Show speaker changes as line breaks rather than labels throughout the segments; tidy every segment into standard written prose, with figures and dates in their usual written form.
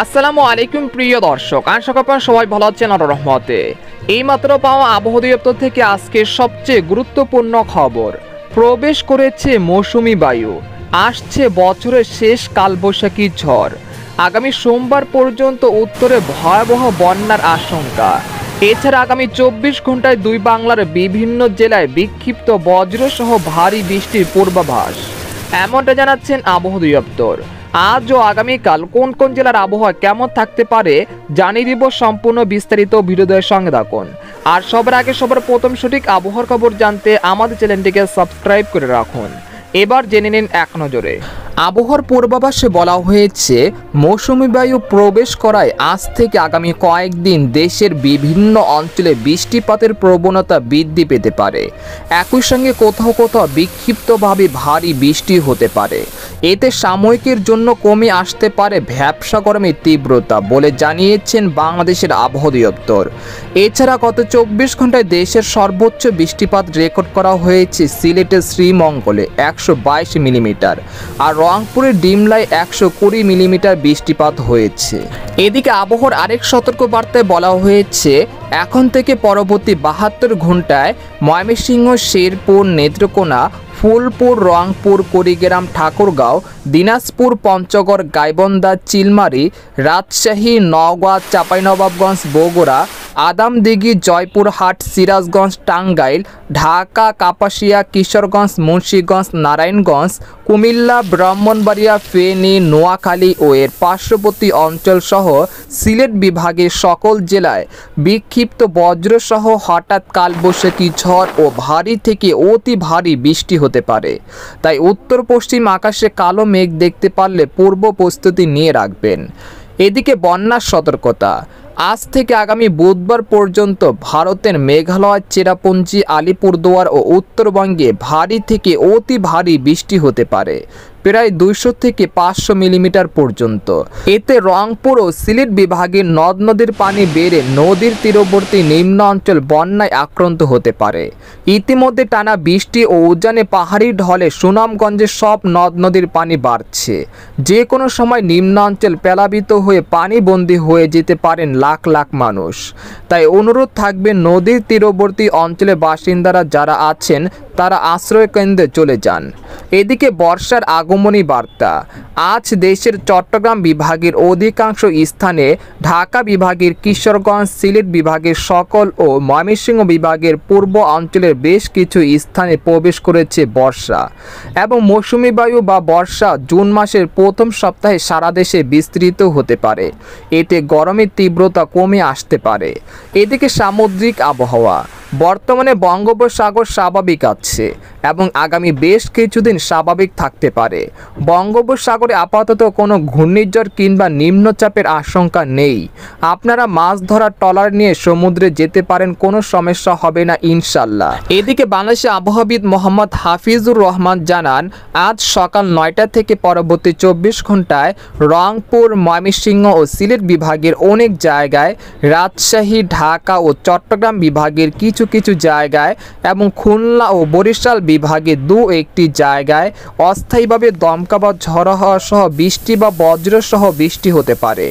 আসসালামু আলাইকুম প্রিয় দর্শক, আশা করি আপনারা সবাই ভালো আছেন আল্লাহর রহমতে। এইমাত্র পাওয়া আবহাওয়া দপ্তর থেকে আজকে সবচেয়ে গুরুত্বপূর্ণ খবর, প্রবেশ করেছে মৌসুমি বায়ু, আসছে বছরের শেষ কালবৈশাখী ঝড়। আগামী সোমবার পর্যন্ত উত্তরে ভয়াবহ বন্যার আশঙ্কা। এছাড়া আগামী 24 ঘন্টায় দুই বাংলার বিভিন্ন জেলায় বিক্ষিপ্ত বজ্রসহ ভারী বৃষ্টির পূর্বাভাস, এমনটা জানাচ্ছেন আবহাওয়া দপ্তর। আজ ও আগামীকাল কোন কোন জেলার আবহাওয়া কেমন থাকতে পারে জানিয়ে দিব সম্পূর্ণ বিস্তারিত ভিডিওর সঙ্গে থাকুন। আর সবার আগে সবার প্রথম সঠিক আবহাওয়ার খবর জানতে আমাদের চ্যানেলটিকে সাবস্ক্রাইব করে রাখুন। এবার জেনে নিন এক নজরে। আবহাওয়ার পূর্বাভাসে বলা হয়েছে, মৌসুমি বায়ু প্রবেশ করায় আজ থেকে আগামী কয়েকদিন দেশের বিভিন্ন অঞ্চলে বৃষ্টিপাতের প্রবণতা বৃদ্ধি পেতে পারে। একই সঙ্গে কোথাও কোথাও বিক্ষিপ্তভাবে ভারী বৃষ্টি হতে পারে। এতে সাময়িকের জন্য কমে আসতে পারে ভ্যাপসা গরমের তীব্রতা বলে জানিয়েছেন বাংলাদেশের আবহাওয়া দপ্তর। এছাড়া গত 24 ঘন্টায় দেশের সর্বোচ্চ বৃষ্টিপাত রেকর্ড করা হয়েছে সিলেটের শ্রীমঙ্গলে 122 মিলিমিটার, আর রংপুরের ডিমলায় 120 মিলিমিটার বৃষ্টিপাত হয়েছে। এদিকে আবহাওয়ার আরেক সতর্কবার্তায় বলা হয়েছে, এখন থেকে পরবর্তী 72 ঘন্টায় ময়মনসিংহ, শেরপুর, নেত্রকোনা, ফুলপুর, রংপুর, কুড়িগ্রাম, ঠাকুরগাঁও, দিনাজপুর, পঞ্চগড়, গাইবান্ধা, চিলমারী, রাজশাহী, নওগাঁ, চাঁপাইনবাবগঞ্জ, বগুড়া, আদামদিঘি, জয়পুরহাট, সিরাজগঞ্জ, টাঙ্গাইল, ঢাকা, কাপাসিয়া, কিশোরগঞ্জ, মুন্সিগঞ্জ, নারায়ণগঞ্জ, কুমিল্লা, ব্রাহ্মণবাড়িয়া, ফেনী, নোয়াখালী ও এর পার্শ্ববর্তী অঞ্চলসহ সিলেট বিভাগের সকল জেলায় বিক্ষিপ্ত বজ্রসহ হঠাৎ কালবৈশাখী ঝড় ও ভারী থেকে অতি ভারী বৃষ্টি হতে পারে। তাই উত্তর পশ্চিম আকাশে কালো মেঘ দেখতে পারলে পূর্ব প্রস্তুতি নিয়ে রাখবেন। এদিকে বন্যার সতর্কতা, আজ থেকে আগামী বুধবার পর্যন্ত ভারতের মেঘালয়, চেরাপুঞ্জি, আলিপুরদুয়ার ও উত্তরবঙ্গে ভারী থেকে অতি ভারী বৃষ্টি হতে পারে, প্রায় 200 থেকে 500 মিলিমিটার পর্যন্ত। এতে রংপুর ও সিলেট বিভাগের নদ নদীর পানি বেড়ে নদীর তীরবর্তী নিম্ন অঞ্চল বন্যায় আক্রান্ত হতে পারে। ইতিমধ্যে টানা বৃষ্টি ও উজানে পাহাড়ি ঢলে সুনামগঞ্জের সব নদ নদীর পানি বাড়ছে। যে কোনো সময় নিম্ন অঞ্চল প্লাবিত হয়ে পানিবন্দী হয়ে যেতে পারেন লাখ লাখ মানুষ। তাই অনুরোধ থাকবে, নদীর তীরবর্তী অঞ্চলে বাসিন্দারা যারা আছেন তারা আশ্রয় কেন্দ্রে চলে যান। এদিকে বর্ষার আগমনী বার্তা, আজ দেশের চট্টগ্রাম বিভাগের অধিকাংশ স্থানে, ঢাকা বিভাগের কিশোরগঞ্জ, সিলেট বিভাগের সকল ও ময়মনসিংহ বিভাগের পূর্ব অঞ্চলের বেশ কিছু স্থানে প্রবেশ করেছে বর্ষা এবং মৌসুমি বায়ু বা বর্ষা জুন মাসের প্রথম সপ্তাহে সারা দেশে বিস্তৃত হতে পারে। এতে গরমের তীব্রতা কমে আসতে পারে। এদিকে সামুদ্রিক আবহাওয়া, বর্তমানে বঙ্গোপসাগর স্বাভাবিক আছে এবং আগামী বেশ কিছুদিন স্বাভাবিক থাকতে পারে। বঙ্গোপসাগরে আপাতত কোনো ঘূর্ণিঝড় কিংবা নিম্নচাপের আশঙ্কা নেই। আপনারা মাছ ধরার ট্রলার নিয়ে সমুদ্রে যেতে পারেন, কোনো সমস্যা হবে না ইনশাল্লাহ। এদিকে বাংলাদেশের আবহাওয়াবিদ মোহাম্মদ হাফিজুর রহমান জানান, আজ সকাল 9টা থেকে পরবর্তী 24 ঘন্টায় রংপুর, ময়মনসিংহ ও সিলেট বিভাগের অনেক জায়গায়, রাজশাহী, ঢাকা ও চট্টগ্রাম বিভাগের কিছু কিছু জায়গায় এবং খুলনা ও বরিশাল বিভাগে 2-1টি জায়গায় অস্থায়ীভাবে দমকা বা ঝড়ো হাওয়া সহ বৃষ্টি বা বজ্র সহ বৃষ্টি হতে পারে।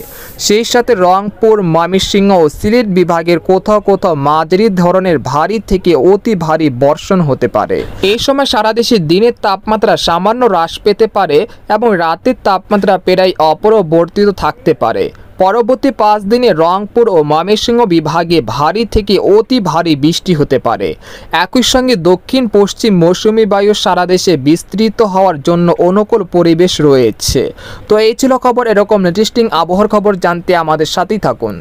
সেই সাথে রংপুর, ময়মনসিংহ ও সিলেট বিভাগের কোথাও কোথাও মাঝারি ধরনের ভারী থেকে অতি ভারী বর্ষণ হতে পারে। এই সময় সারা দেশে দিনের তাপমাত্রা সামান্য হ্রাস পেতে পারে এবং রাতের তাপমাত্রা প্রায় অপরিবর্তিত থাকতে পারে। পরবর্তী 5 দিনে রংপুর ও ময়মনসিংহ বিভাগে ভারী থেকে অতি ভারী বৃষ্টি হতে পারে। একই সঙ্গে দক্ষিণ পশ্চিম মৌসুমি বায়ু সারা দেশে বিস্তৃত হওয়ার জন্য অনুকূল পরিবেশ রয়েছে। তো এই ছিল খবর। এরকম ইন্টারেস্টিং আবহাওয়ার খবর জানতে আমাদের সাথেই থাকুন।